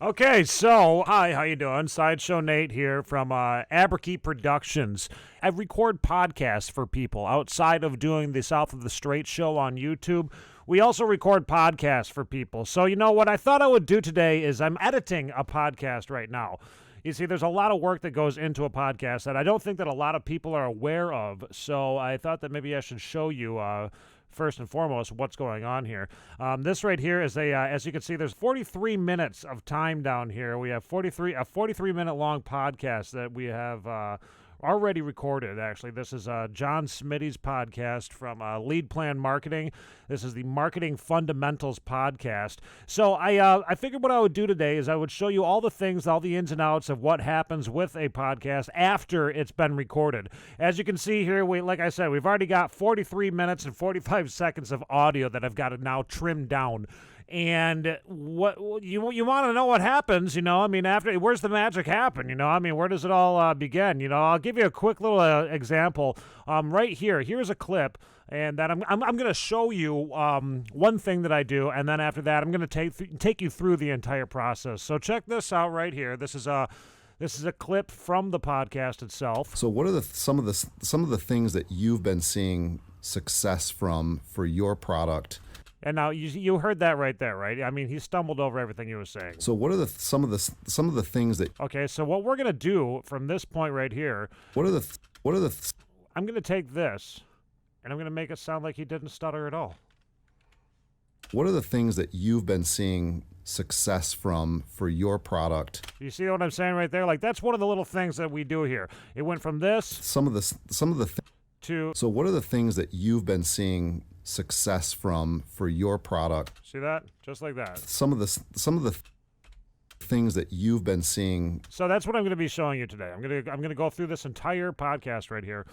Okay, so hi, how you doing? Sideshow Nate here from ABerky Productions. I record podcasts for people outside of doing the South of the Straits Show on YouTube. We also record podcasts for people. So you know what I thought I would do today is I'm editing a podcast right now. You see, there's a lot of work that goes into a podcast that I don't think that a lot of people are aware of. So I thought that maybe I should show you first and foremost what's going on here. This right here is as you can see, there's 43 minutes of time down here. We have a 43-minute long podcast that we have already recorded, actually. This is John Smiddy's podcast from LeadPlan Marketing. This is the Marketing Fundamentals podcast. So I figured what I would do today is I would show you all the things, all the ins and outs of what happens with a podcast after it's been recorded. As you can see here, like I said, we've already got 43 minutes and 45 seconds of audio that I've got to now trim down. And what you want to know what happens, after, where's the magic happen, where does it all begin? I'll give you a quick little example. Right here's a clip, and that I'm going to show you one thing that I do, and then after that I'm going to take you through the entire process. So check this out right here. This is a clip from the podcast itself. So what are some of the things that you've been seeing success from for your product? And now you heard that right there, right? I mean, he stumbled over everything he was saying. So what are some of the things that? Okay, so what we're gonna do from this point right here? What are the? I'm gonna take this, and I'm gonna make it sound like he didn't stutter at all. What are the things that you've been seeing success from for your product? You see what I'm saying right there? Like, that's one of the little things that we do here. It went from this to. So what are the things that you've been seeing success from for your product? See that? Just like that. Some of the things that you've been seeing. So that's what I'm going to be showing you today. I'm going to go through this entire podcast right here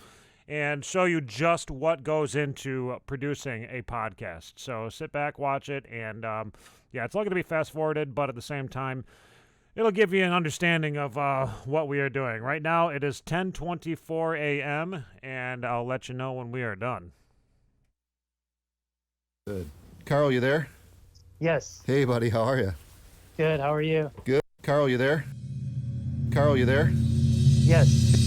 and show you just what goes into producing a podcast. So sit back, watch it, and it's all going to be fast forwarded, but at the same time, it'll give you an understanding of what we are doing. Right now, it is 10:24 a.m., and I'll let you know when we are done. Good. Carl, you there? Yes. Hey, buddy, how are you? Good. How are you? Good. Carl, you there? Carl, you there? Yes.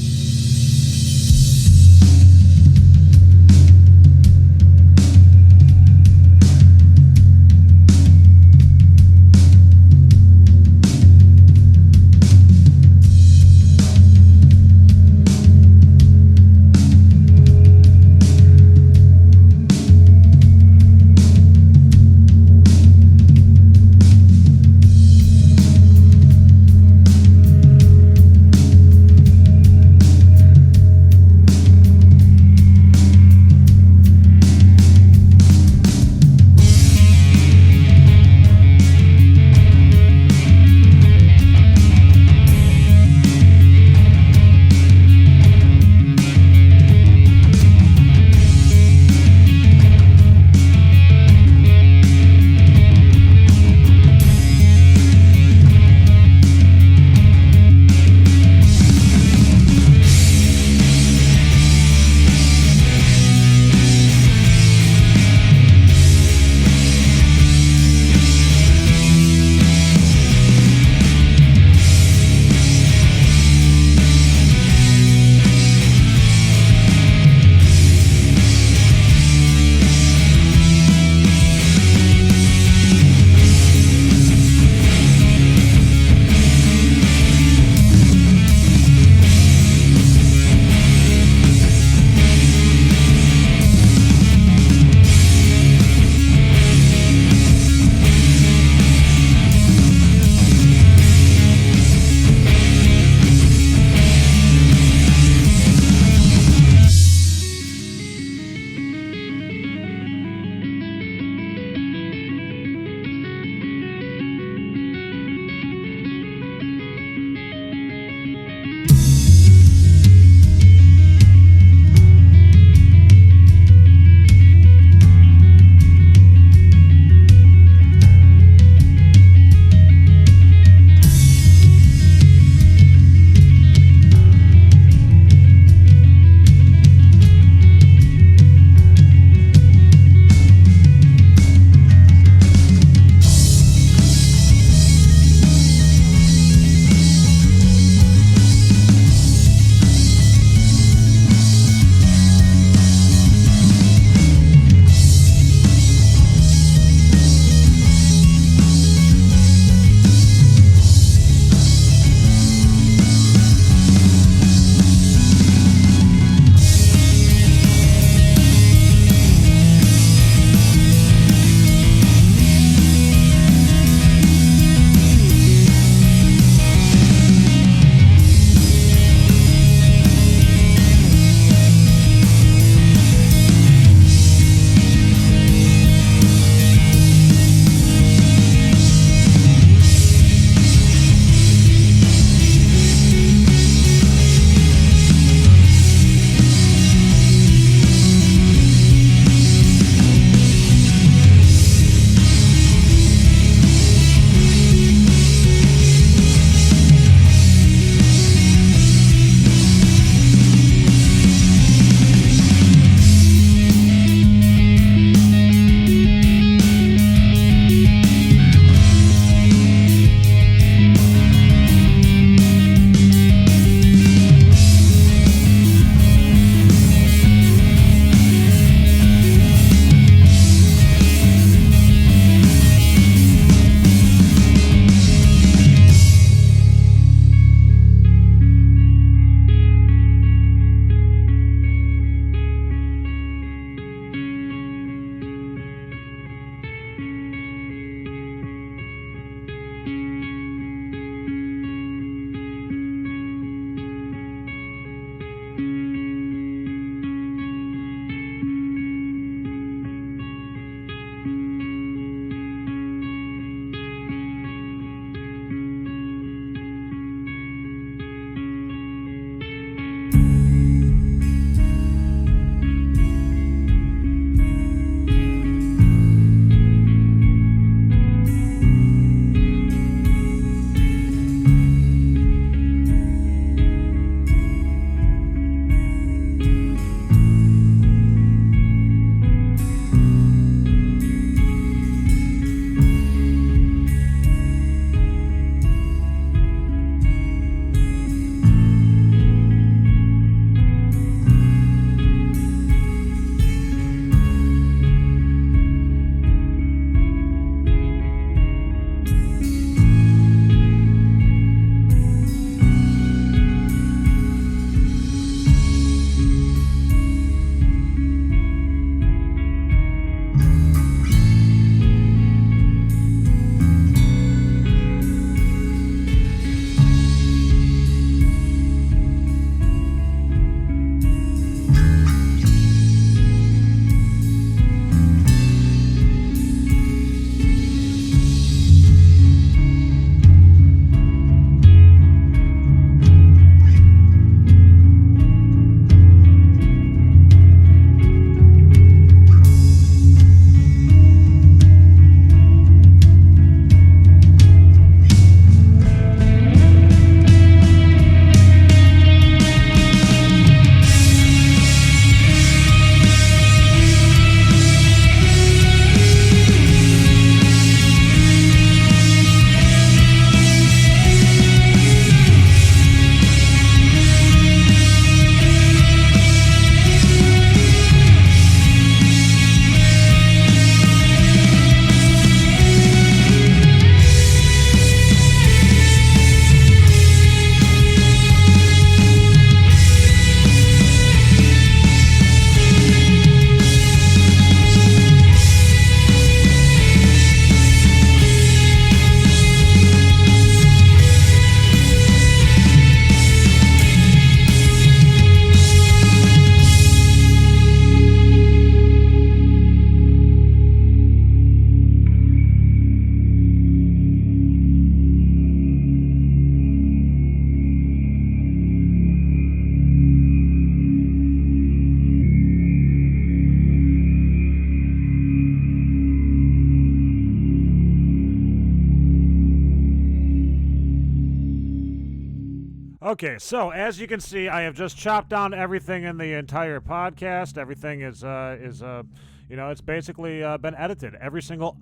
Okay, so as you can see, I have just chopped down everything in the entire podcast. Everything is it's basically been edited. Every single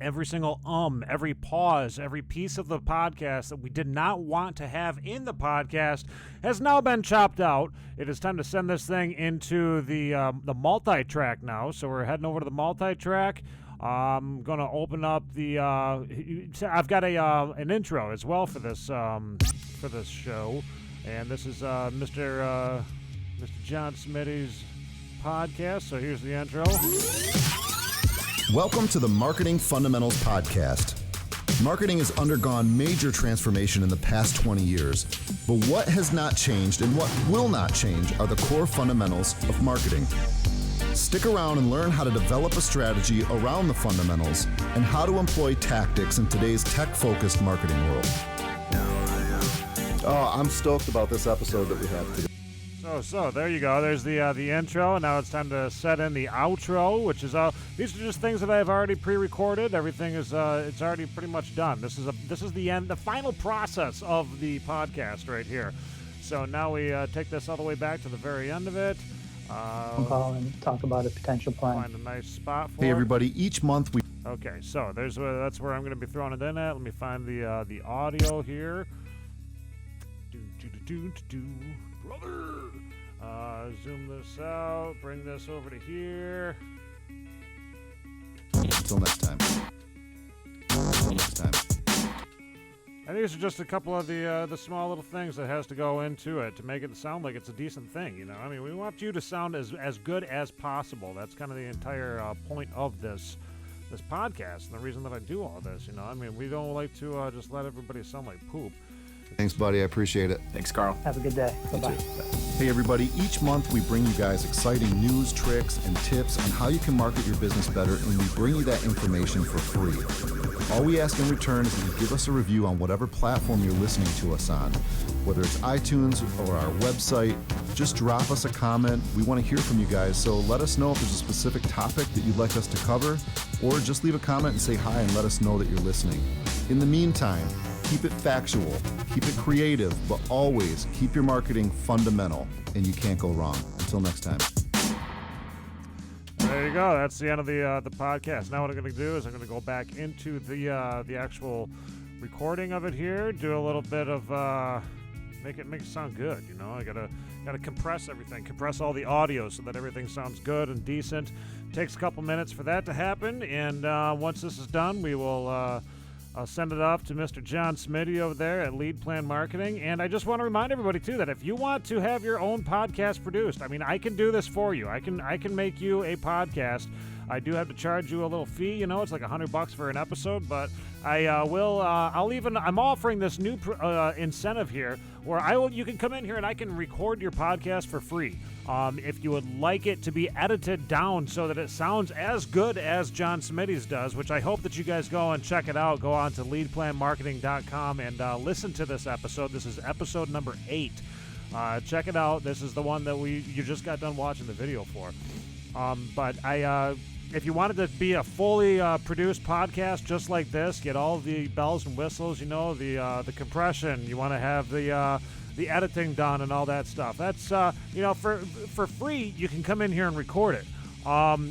every single every pause, every piece of the podcast that we did not want to have in the podcast has now been chopped out. It is time to send this thing into the multi-track now. So we're heading over to the multi-track. I'm gonna open up the. I've got an intro as well for this show, and this is Mr. John Smiddy's podcast. So here's the intro. Welcome to the Marketing Fundamentals Podcast. Marketing has undergone major transformation in the past 20 years, but what has not changed and what will not change are the core fundamentals of marketing. Stick around and learn how to develop a strategy around the fundamentals and how to employ tactics in today's tech-focused marketing world. Oh, I'm stoked about this episode that we have today. So there you go. There's the intro, and now it's time to set in the outro, which is these are just things that I've already pre-recorded. Everything is it's already pretty much done. This is the end, the final process of the podcast right here. So now we take this all the way back to the very end of it. Call and talk about a potential plan. Find a nice spot for Hey it. everybody, each month we... Okay, so that's where I'm going to be throwing it in at. Let me find the audio here. Brother! Zoom this out, bring this over to here. Until next time. Until next time. And these are just a couple of the small little things that has to go into it to make it sound like it's a decent thing, you know? I mean, we want you to sound as good as possible. That's kind of the entire point of this podcast and the reason that I do all this, you know? I mean, we don't like to just let everybody sound like poop. Thanks, buddy. I appreciate it. Thanks, Carl. Have a good day. Bye-bye. Hey, everybody. Each month, we bring you guys exciting news, tricks, and tips on how you can market your business better, and we bring you that information for free. All we ask in return is that you give us a review on whatever platform you're listening to us on. Whether it's iTunes or our website, just drop us a comment. We want to hear from you guys, so let us know if there's a specific topic that you'd like us to cover, or just leave a comment and say hi and let us know that you're listening. In the meantime, keep it factual, keep it creative, but always keep your marketing fundamental, and you can't go wrong. Until next time. There you go. That's the end of the podcast. Now what I'm going to do is I'm going to go back into the actual recording of it here, do a little bit of make it sound good. You know, I gotta compress everything, compress all the audio so that everything sounds good and decent. Takes a couple minutes for that to happen, and once this is done, we will. I'll send it off to Mr. John Smiddy over there at LeadPlan Marketing. And I just want to remind everybody, too, that if you want to have your own podcast produced, I mean, I can do this for you. I can make you a podcast. I do have to charge you a little fee. You know, it's like $100 for an episode, but I'm offering this new incentive here where you can come in here and I can record your podcast for free. If you would like it to be edited down so that it sounds as good as John Smiddy's does, which I hope that you guys go and check it out. Go on to leadplanmarketing.com and listen to this episode. This is episode number 8. Check it out. This is the one that you just got done watching the video for. But if you wanted to be a fully produced podcast just like this, get all the bells and whistles, you know, the compression, you want to have the editing done and all that stuff. That's for free. You can come in here and record it.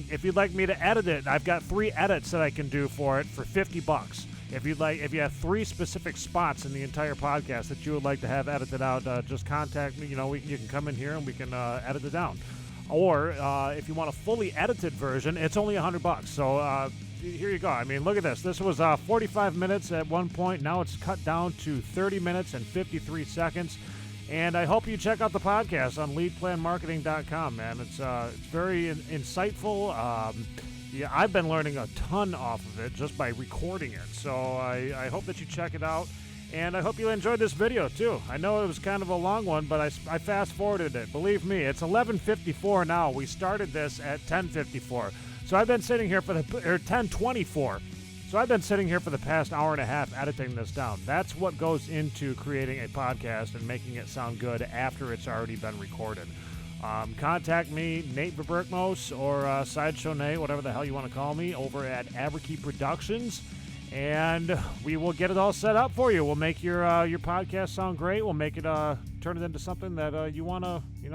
If you'd like me to edit it, I've got 3 edits that I can do for it for $50. If you have 3 specific spots in the entire podcast that you would like to have edited out, just contact me. You know, you can come in here and we can edit it down. Or if you want a fully edited version, it's only $100. So here you go. I mean, look at this. This was 45 minutes at one point. Now it's cut down to 30 minutes and 53 seconds. And I hope you check out the podcast on leadplanmarketing.com, man. It's very insightful. Yeah, I've been learning a ton off of it just by recording it. So I hope that you check it out. And I hope you enjoyed this video, too. I know it was kind of a long one, but I fast-forwarded it. Believe me, it's 11:54 now. We started this at 10:54. So I've been sitting here for 10:24. So I've been sitting here for the past hour and a half editing this down. That's what goes into creating a podcast and making it sound good after it's already been recorded. Contact me, Nate Verberkmos, or Sideshow Nate, whatever the hell you want to call me, over at ABerky Productions. And we will get it all set up for you. We'll make your podcast sound great. We'll make it to turn it into something that you want to, you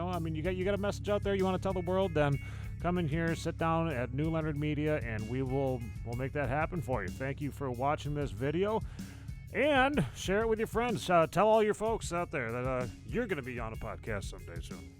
got a message out there you want to tell the world, then come in here, sit down at New Leonard Media, and we'll make that happen for you. Thank you for watching this video, and share it with your friends. Tell all your folks out there that you're going to be on a podcast someday soon.